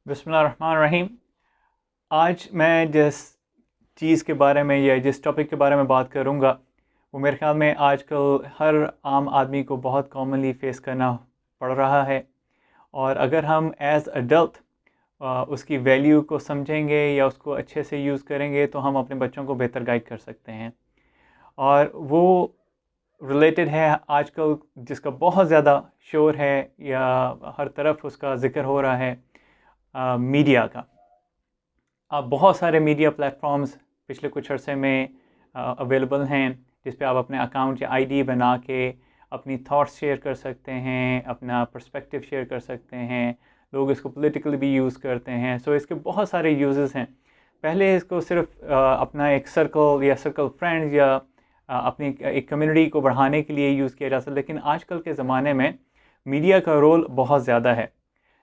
बिस्मिल्लाहिर्रहमानिर्रहीम। आज मैं जिस चीज़ के बारे में या जिस टॉपिक के बारे में बात करूँगा वो मेरे ख़्याल में आजकल हर आम आदमी को बहुत कॉमनली फ़ेस करना पड़ रहा है। और अगर हम एज़ अडल्ट उसकी वैल्यू को समझेंगे या उसको अच्छे से यूज़ करेंगे तो हम अपने बच्चों को बेहतर गाइड कर सकते हैं। और वो रिलेटेड है आजकल जिसका बहुत ज़्यादा शोर है या हर तरफ उसका ज़िक्र हो रहा है, मीडिया का। बहुत सारे मीडिया प्लेटफॉर्म्स पिछले कुछ अरसे में अवेलेबल हैं जिस पे आप अपने अकाउंट या आईडी बना के अपनी थॉट्स शेयर कर सकते हैं, अपना पर्सपेक्टिव शेयर कर सकते हैं। लोग इसको पॉलिटिकली भी यूज़ करते हैं। सो इसके बहुत सारे यूजेस हैं। पहले इसको सिर्फ अपना एक सर्कल या सर्कल फ्रेंड्स या अपनी एक कम्युनिटी को बढ़ाने के लिए यूज़ किया जा सकता है, लेकिन आजकल के ज़माने में मीडिया का रोल बहुत ज़्यादा है।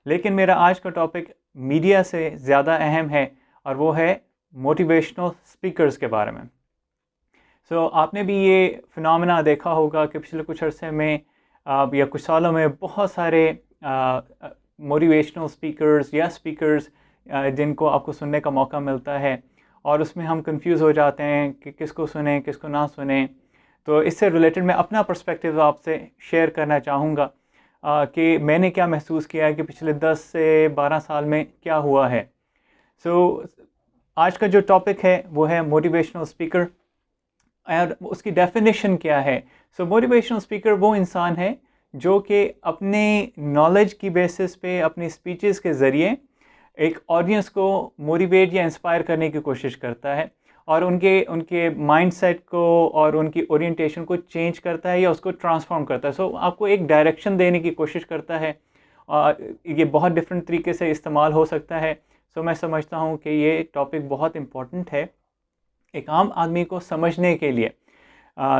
लेकिन मेरा आज का टॉपिक मीडिया से ज़्यादा अहम है और वो है मोटिवेशनल स्पीकर्स के बारे में। आपने भी ये फिनोमेना देखा होगा कि पिछले कुछ अरसे में या कुछ सालों में बहुत सारे मोटिवेशनल स्पीकर्स या स्पीकर्स जिनको आपको सुनने का मौका मिलता है और उसमें हम कंफ्यूज हो जाते हैं कि किसको सुने किसको ना सुने। तो इससे रिलेटेड मैं अपना पर्सपेक्टिव आपसे शेयर करना चाहूँगा कि मैंने क्या महसूस किया है कि पिछले 10 से 12 साल में क्या हुआ है। आज का जो टॉपिक है वो है मोटिवेशनल स्पीकर और उसकी डेफिनेशन क्या है। मोटिवेशनल स्पीकर वो इंसान है जो कि अपने नॉलेज की बेसिस पे अपनी स्पीचेस के ज़रिए एक ऑडियंस को मोटिवेट या इंस्पायर करने की कोशिश करता है और उनके उनके माइंडसेट को और उनकी ओरिएंटेशन को चेंज करता है या उसको ट्रांसफॉर्म करता है। आपको एक डायरेक्शन देने की कोशिश करता है। ये बहुत डिफरेंट तरीके से इस्तेमाल हो सकता है। मैं समझता हूँ कि ये टॉपिक बहुत इम्पोर्टेंट है एक आम आदमी को समझने के लिए।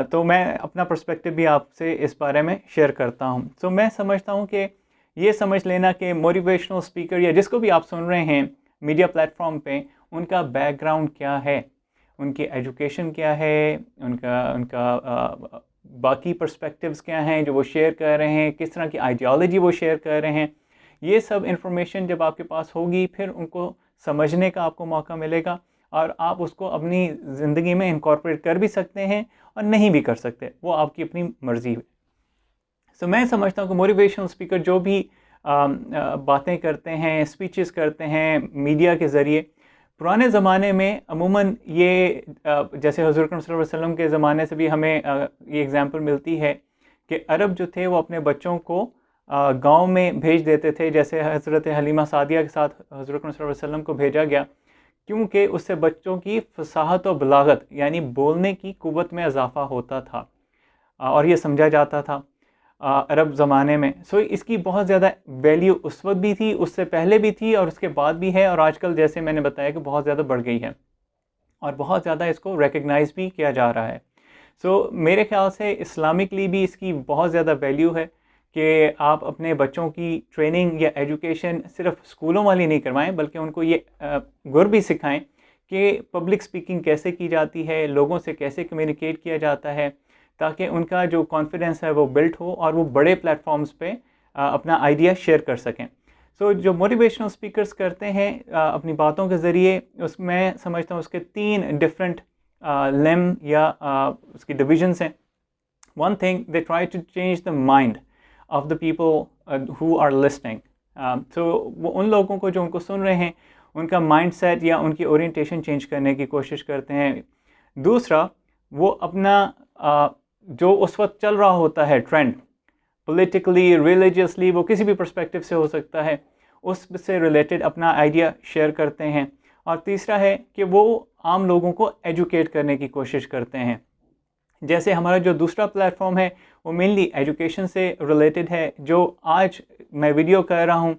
तो मैं अपना पर्सपेक्टिव भी आपसे इस बारे में शेयर करता हूँ। मैं समझता हूँ कि ये समझ लेना कि मोटिवेशनल स्पीकर या जिसको भी आप सुन रहे हैं मीडिया प्लेटफॉर्म पे, उनका बैकग्राउंड क्या है, उनकी एजुकेशन क्या है, उनका उनका बाकी पर्सपेक्टिव्स क्या हैं जो वो शेयर कर रहे हैं, किस तरह की आइडियोलॉजी वो शेयर कर रहे हैं। ये सब इंफॉर्मेशन जब आपके पास होगी फिर उनको समझने का आपको मौका मिलेगा और आप उसको अपनी ज़िंदगी में इनकॉर्पोरेट कर भी सकते हैं और नहीं भी कर सकते, वो आपकी अपनी मर्ज़ी है। मैं समझता हूँ कि मोटिवेशनल स्पीकर जो भी बातें करते हैं, स्पीचेस करते हैं मीडिया के ज़रिए, पुराने ज़माने में अमूमन ये जैसे हज़रत अकरम सल्लल्लाहु अलैहि वसल्लम के ज़माने से भी हमें ये एग्ज़ाम्पल मिलती है कि अरब जो थे वो अपने बच्चों को गांव में भेज देते थे। जैसे हज़रत हलीमा सादिया के साथ हज़रत अकरम सल्लल्लाहु अलैहि वसल्लम को भेजा गया क्योंकि उससे बच्चों की फ़साहत और बलागत यानी बोलने की क़ुव्वत में इजाफ़ा होता था और ये समझा जाता था अरब ज़माने में। इसकी बहुत ज़्यादा वैल्यू उस वक्त भी थी, उससे पहले भी थी और उसके बाद भी है और आजकल जैसे मैंने बताया कि बहुत ज़्यादा बढ़ गई है और बहुत ज़्यादा इसको रिकग्नाइज़ भी किया जा रहा है। मेरे ख्याल से इस्लामिकली भी इसकी बहुत ज़्यादा वैल्यू है कि आप अपने बच्चों की ट्रेनिंग या एजुकेशन सिर्फ स्कूलों वाली नहीं करवाएं, बल्कि उनको ये गुर भी सिखाएं कि पब्लिक स्पीकिंग कैसे की जाती है, लोगों से कैसे कम्युनिकेट किया जाता है, ताकि उनका जो कॉन्फिडेंस है वो बिल्ड हो और वो बड़े प्लेटफॉर्म्स पे अपना आइडिया शेयर कर सकें। जो मोटिवेशनल स्पीकर्स करते हैं अपनी बातों के ज़रिए, उसमें समझता हूँ उसके 3 डिफरेंट लेम या उसकी डिविजन्स हैं। One thing, they try to change the mind of the people who are listening. वो उन लोगों को जो उनको सुन रहे हैं उनका माइंडसेट या उनकी ओरिएंटेशन चेंज करने की कोशिश करते हैं। दूसरा, वो अपना जो उस वक्त चल रहा होता है ट्रेंड, पॉलिटिकली, रिलीजियसली, वो किसी भी पर्सपेक्टिव से हो सकता है, उससे रिलेटेड अपना आइडिया शेयर करते हैं। और तीसरा है कि वो आम लोगों को एजुकेट करने की कोशिश करते हैं। जैसे हमारा जो दूसरा प्लेटफॉर्म है वो मेनली एजुकेशन से रिलेटेड है। जो आज मैं वीडियो कर रहा हूँ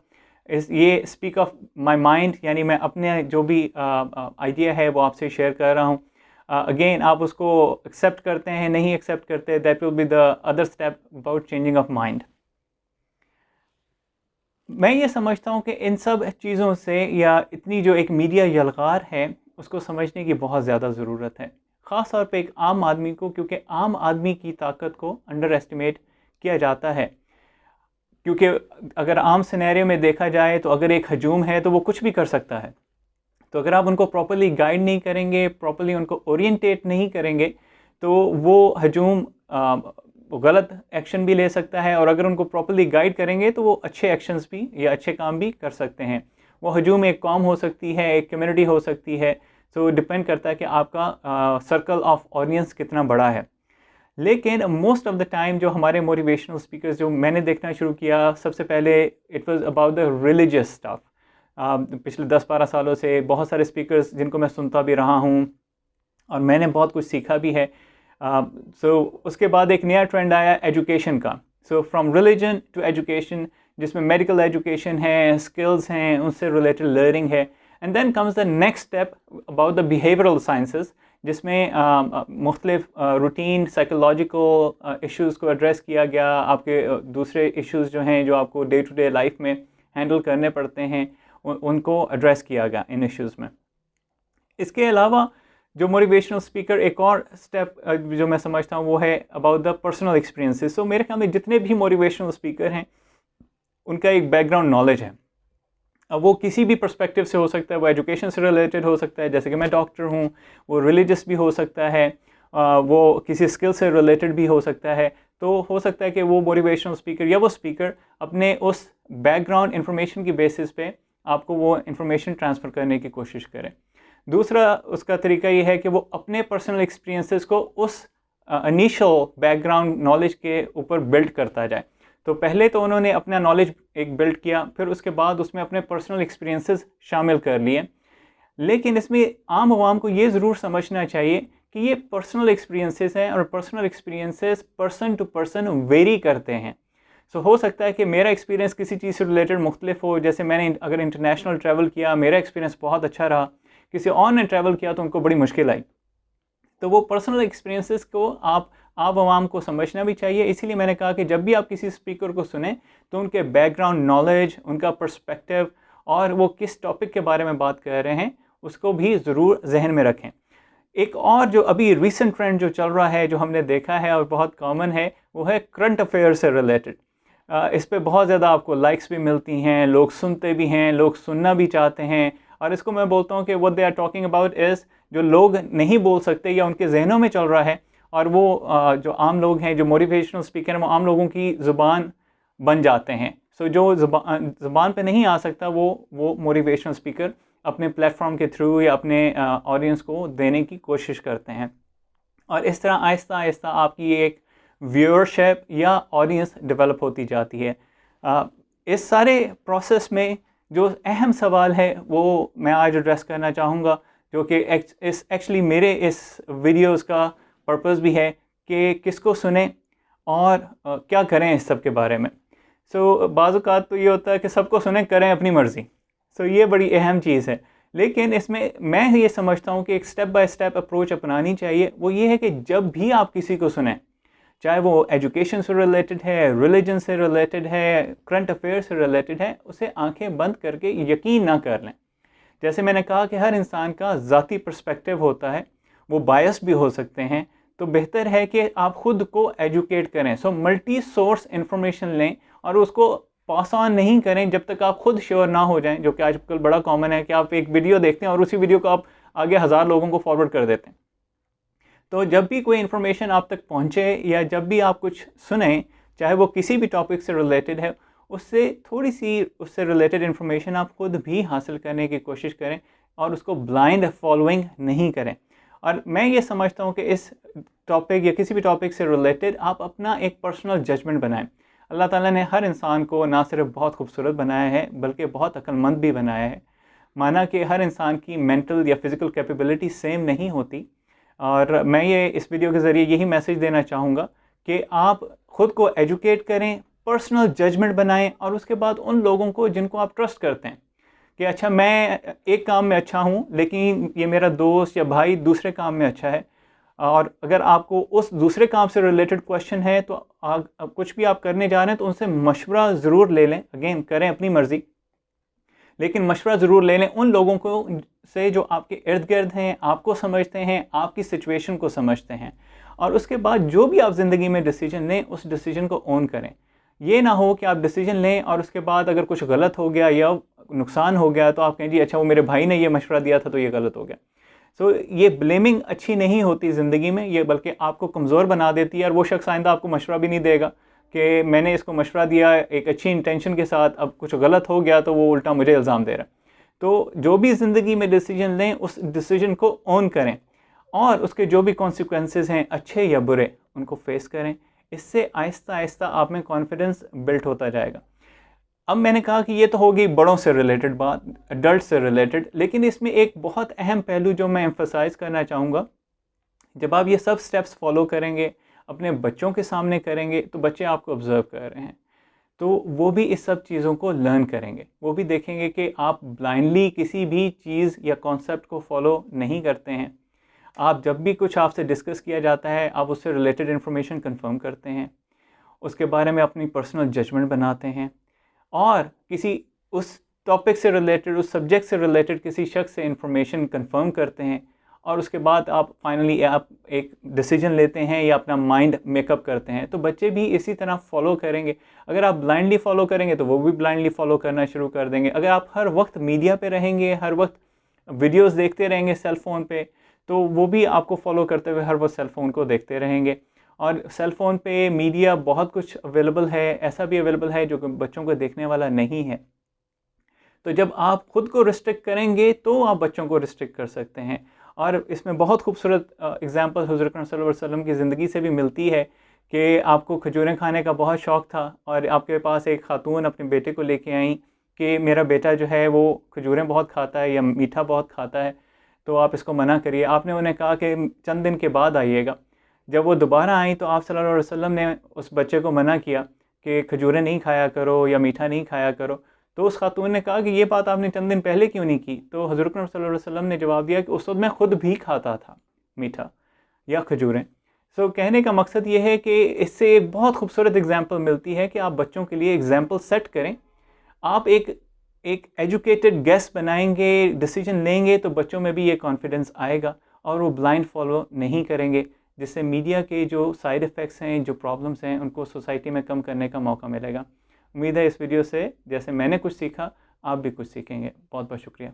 ये स्पीक ऑफ माय माइंड, यानी मैं अपने जो भी आइडिया है वो आपसे शेयर कर रहा हूँ। अगेन आप उसको एक्सेप्ट करते हैं, नहीं एक्सेप्ट करते, that will be the other step about changing of mind. मैं ये समझता हूँ कि इन सब चीज़ों से या इतनी जो एक मीडिया यलगार है उसको समझने की बहुत ज़्यादा ज़रूरत है, ख़ास तौर पे एक आम आदमी को, क्योंकि आम आदमी की ताकत को अंडर एस्टिमेट किया जाता है। क्योंकि अगर आम सिनेरियो में देखा जाए तो अगर एक हजूम है तो वो कुछ भी कर सकता है। तो अगर आप उनको प्रॉपर्ली गाइड नहीं करेंगे, प्रॉपर्ली उनको ओरिएंटेट नहीं करेंगे, तो वो हजूम गलत एक्शन भी ले सकता है, और अगर उनको प्रॉपर्ली गाइड करेंगे तो वो अच्छे एक्शंस भी या अच्छे काम भी कर सकते हैं। वो हजूम एक कौम हो सकती है, एक कम्युनिटी हो सकती है। सो डिपेंड करता है कि आपका सर्कल ऑफ ऑडियंस कितना बड़ा है। लेकिन मोस्ट ऑफ द टाइम जो हमारे मोटिवेशनल स्पीकर्स जो मैंने देखना शुरू किया, सबसे पहले it was about the religious stuff. पिछले 10-12 सालों से बहुत सारे स्पीकर्स जिनको मैं सुनता भी रहा हूँ और मैंने बहुत कुछ सीखा भी है। उसके बाद एक नया ट्रेंड आया एजुकेशन का। So from religion to education, जिसमें मेडिकल एजुकेशन है, स्किल्स हैं, उनसे रिलेटेड लर्निंग है। And then comes the next step about the behavioural sciences, जिसमें मुख्तलिफ रूटीन साइकोलॉजिकल इश्यूज़ को एड्रेस किया गया। आपके दूसरे इश्यूज़ जो हैं जो आपको डे टू डे लाइफ में हैंडल करने पड़ते हैं, उनको एड्रेस किया गया इन इश्यूज़ में। इसके अलावा जो मोटिवेशनल स्पीकर एक और स्टेप जो मैं समझता हूँ वो है अबाउट द पर्सनल एक्सपीरियंसेस। सो मेरे ख्याल में जितने भी मोटिवेशनल स्पीकर हैं उनका एक बैकग्राउंड नॉलेज है। अब वो किसी भी पर्सपेक्टिव से हो सकता है, वो एजुकेशन से रिलेटेड हो सकता है, जैसे कि मैं डॉक्टर हूँ, वो रिलीजियस भी हो सकता है, वो किसी स्किल से रिलेटेड भी हो सकता है। तो हो सकता है कि वो मोटिवेशनल स्पीकर या वो स्पीकर अपने उस बैकग्राउंड इन्फॉर्मेशन की बेसिस पे आपको वो इन्फॉर्मेशन ट्रांसफ़र करने की कोशिश करें। दूसरा उसका तरीका ये है कि वो अपने पर्सनल एक्सपीरियंसेस को उस इनिशियल बैकग्राउंड नॉलेज के ऊपर बिल्ड करता जाए। तो पहले तो उन्होंने अपना नॉलेज एक बिल्ड किया, फिर उसके बाद उसमें अपने पर्सनल एक्सपीरियंसेस शामिल कर लिए। लेकिन इसमें आम आवाम को ये ज़रूर समझना चाहिए कि ये पर्सनल एक्सपीरियंसेस हैं और personal experiences person to person vary करते हैं। सो हो सकता है कि मेरा एक्सपीरियंस किसी चीज़ से रिलेटेड मुख्तलिफ हो। जैसे मैंने अगर इंटरनेशनल ट्रैवल किया, मेरा एक्सपीरियंस बहुत अच्छा रहा, किसी और ने ट्रैवल किया तो उनको बड़ी मुश्किल आई। तो वो पर्सनल एक्सपीरियंसेस को आप आवाम को समझना भी चाहिए। इसीलिए मैंने कहा कि जब भी आप किसी स्पीकर को सुने तो उनके बैकग्राउंड नॉलेज, उनका पर्सपेक्टिव और वो किस टॉपिक के बारे में बात कर रहे हैं उसको भी ज़रूर जहन में रखें। एक और जो अभी रिसेंट ट्रेंड जो चल रहा है, जो हमने देखा है और बहुत कॉमन है, वो है करंट अफेयर से रिलेटेड। इस पे बहुत ज़्यादा आपको लाइक्स भी मिलती हैं, लोग सुनते भी हैं, लोग सुनना भी चाहते हैं। और इसको मैं बोलता हूँ कि what they are talking about is, जो लोग नहीं बोल सकते या उनके जहनों में चल रहा है, और वो जो आम लोग हैं, जो मोटिवेशनल स्पीकर हैं, वो आम लोगों की ज़ुबान बन जाते हैं। सो जो ज़ुबान पे नहीं आ सकता वो मोटिवेशनल स्पीकर अपने प्लेटफॉर्म के थ्रू या अपने ऑडियंस को देने की कोशिश करते हैं। और इस तरह आहिस्ता आहिस्ता आपकी एक व्यूअरशिप या ऑडियंस डेवलप होती जाती है। इस सारे प्रोसेस में जो अहम सवाल है वो मैं आज एड्रेस करना चाहूँगा, जो कि एक्चुअली मेरे इस वीडियोस का पर्पस भी है कि किसको सुने और क्या करें इस सब के बारे में। सो बाज़ औक़ात तो ये होता है कि सबको सुने, करें अपनी मर्ज़ी। सो ये बड़ी अहम चीज़ है। लेकिन इसमें मैं ये समझता हूँ कि एक स्टेप बाय स्टेप अप्रोच अपनानी चाहिए। वो ये है कि जब भी आप किसी को सुने, चाहे वो एजुकेशन से रिलेटेड है, रिलीजन से रिलेटेड है, करंट अफेयर से रिलेटेड है, उसे आंखें बंद करके यकीन ना कर लें। जैसे मैंने कहा कि हर इंसान का ज़ाती पर्सपेक्टिव होता है, वो बायस भी हो सकते हैं। तो बेहतर है कि आप ख़ुद को एजुकेट करें। सो मल्टी सोर्स इन्फॉर्मेशन लें और उसको पास ऑन नहीं करें जब तक आप खुद श्योर ना हो जाएं, जो कि आजकल बड़ा कॉमन है कि आप एक वीडियो देखते हैं और उसी वीडियो को आप आगे 1000 लोगों को फॉरवर्ड कर देते हैं। तो जब भी कोई इन्फॉर्मेशन आप तक पहुंचे या जब भी आप कुछ सुने, चाहे वो किसी भी टॉपिक से रिलेटेड है, उससे थोड़ी सी उससे रिलेटेड इन्फॉर्मेशन आप खुद भी हासिल करने की कोशिश करें और उसको ब्लाइंड फॉलोइंग नहीं करें। और मैं ये समझता हूँ कि इस टॉपिक या किसी भी टॉपिक से रिलेटेड आप अपना एक पर्सनल जजमेंट बनाएं। अल्लाह ताला ने हर इंसान को ना सिर्फ बहुत खूबसूरत बनाया है बल्कि बहुत अक्लमंद भी बनाया है। माना कि हर इंसान की मेंटल या फिज़िकल कैपेबिलिटी सेम नहीं होती। और मैं ये इस वीडियो के ज़रिए यही मैसेज देना चाहूँगा कि आप ख़ुद को एजुकेट करें, पर्सनल जजमेंट बनाएं और उसके बाद उन लोगों को जिनको आप ट्रस्ट करते हैं कि अच्छा मैं एक काम में अच्छा हूँ लेकिन ये मेरा दोस्त या भाई दूसरे काम में अच्छा है, और अगर आपको उस दूसरे काम से रिलेटेड क्वेश्चन है तो कुछ भी आप करने जा रहे हैं तो उनसे मशवरा ज़रूर ले लें। अगेन करें अपनी मर्ज़ी, लेकिन मशवरा ज़रूर ले लें उन लोगों को से जो आपके इर्द गिर्द हैं, आपको समझते हैं, आपकी सिचुएशन को समझते हैं। और उसके बाद जो भी आप ज़िंदगी में डिसीजन लें उस डिसीजन को ओन करें। ये ना हो कि आप डिसीजन लें और उसके बाद अगर कुछ गलत हो गया या नुकसान हो गया तो आप कहें जी अच्छा वो मेरे भाई ने ये मशवरा दिया था तो ये गलत हो गया। सो ये ब्लेमिंग अच्छी नहीं होती ज़िंदगी में, ये बल्कि आपको कमज़ोर बना देती है और वो शख्स आइंदा आपको मशवरा भी नहीं देगा कि मैंने इसको मशवरा दिया एक अच्छी इंटेंशन के साथ, अब कुछ गलत हो गया तो वो उल्टा मुझे इल्ज़ाम दे रहा है। तो जो भी ज़िंदगी में डिसीजन लें उस डिसीजन को ओन करें और उसके जो भी कॉन्सिक्वेंसेस हैं अच्छे या बुरे उनको फेस करें। इससे आहिस्ता आहिस्ता आप में कॉन्फिडेंस बिल्ट होता जाएगा। अब मैंने कहा कि ये तो होगी बड़ों से रिलेटेड बात, एडल्ट से रिलेटेड, लेकिन इसमें एक बहुत अहम पहलू जो मैं एम्फसाइज़ करना चाहूँगा, जब आप ये सब स्टेप्स फॉलो करेंगे, अपने बच्चों के सामने करेंगे तो बच्चे आपको ऑब्ज़र्व कर रहे हैं, तो वो भी इस सब चीज़ों को लर्न करेंगे। वो भी देखेंगे कि आप ब्लाइंडली किसी भी चीज़ या कॉन्सेप्ट को फॉलो नहीं करते हैं। आप जब भी कुछ आपसे डिस्कस किया जाता है आप उससे रिलेटेड इन्फॉर्मेशन कंफर्म करते हैं, उसके बारे में अपनी पर्सनल जजमेंट बनाते हैं और किसी उस टॉपिक से रिलेटेड, उस सब्जेक्ट से रिलेटेड किसी शख्स से इन्फॉर्मेशन कंफर्म करते हैं और उसके बाद आप फाइनली आप एक डिसीजन लेते हैं या अपना माइंड मेकअप करते हैं। तो बच्चे भी इसी तरह फॉलो करेंगे। अगर आप ब्लाइंडली फॉलो करेंगे तो वो भी ब्लाइंडली फॉलो करना शुरू कर देंगे। अगर आप हर वक्त मीडिया पे रहेंगे, हर वक्त वीडियोस देखते रहेंगे सेल फ़ोन पे, तो वो भी आपको फॉलो करते हुए हर वक्त सेल फ़ोन को देखते रहेंगे। और सेल फ़ोन पे मीडिया बहुत कुछ अवेलेबल है, ऐसा भी अवेलेबल है जो कि बच्चों को देखने वाला नहीं है। तो जब आप खुद को रिस्ट्रिक्ट करेंगे तो आप बच्चों को रिस्ट्रिक्ट कर सकते हैं। और इसमें बहुत खूबसूरत एग्ज़ाम्पल हुज़ूर अकरम सल्लल्लाहु अलैहि वसल्लम की ज़िंदगी से भी मिलती है कि आपको खजूरें खाने का बहुत शौक़ था और आपके पास एक ख़ातून अपने बेटे को लेके आईं कि मेरा बेटा जो है वो खजूरें बहुत खाता है या मीठा बहुत खाता है, तो आप इसको मना करिए। आपने उन्हें कहा कि चंद दिन के बाद आइएगा। जब वो दोबारा आई तो आप सल्लल्लाहु अलैहि वसल्लम ने उस बच्चे को मना किया कि खजूरें नहीं खाया करो या मीठा नहीं खाया करो। तो उस खातून ने कहा कि ये बात आपने चंद दिन पहले क्यों नहीं की? तो हज़रत अकरम सल्लल्लाहु अलैहि वसल्लम ने जवाब दिया कि उस वक्त मैं खुद भी खाता था मीठा या खजूरें। सो कहने का मकसद ये है कि इससे बहुत खूबसूरत एग्जाम्पल मिलती है कि आप बच्चों के लिए एग्जाम्पल सेट करें। आप एक एजुकेटेड गेस बनाएंगे, डिसीजन लेंगे तो बच्चों में भी ये कॉन्फिडेंस आएगा और वो ब्लाइंड फॉलो नहीं करेंगे, जिससे मीडिया के जो साइड इफ़ेक्ट्स हैं, जो प्रॉब्लम्स हैं, उनको सोसाइटी में कम करने का मौका मिलेगा। उम्मीद है इस वीडियो से जैसे मैंने कुछ सीखा आप भी कुछ सीखेंगे। बहुत बहुत शुक्रिया।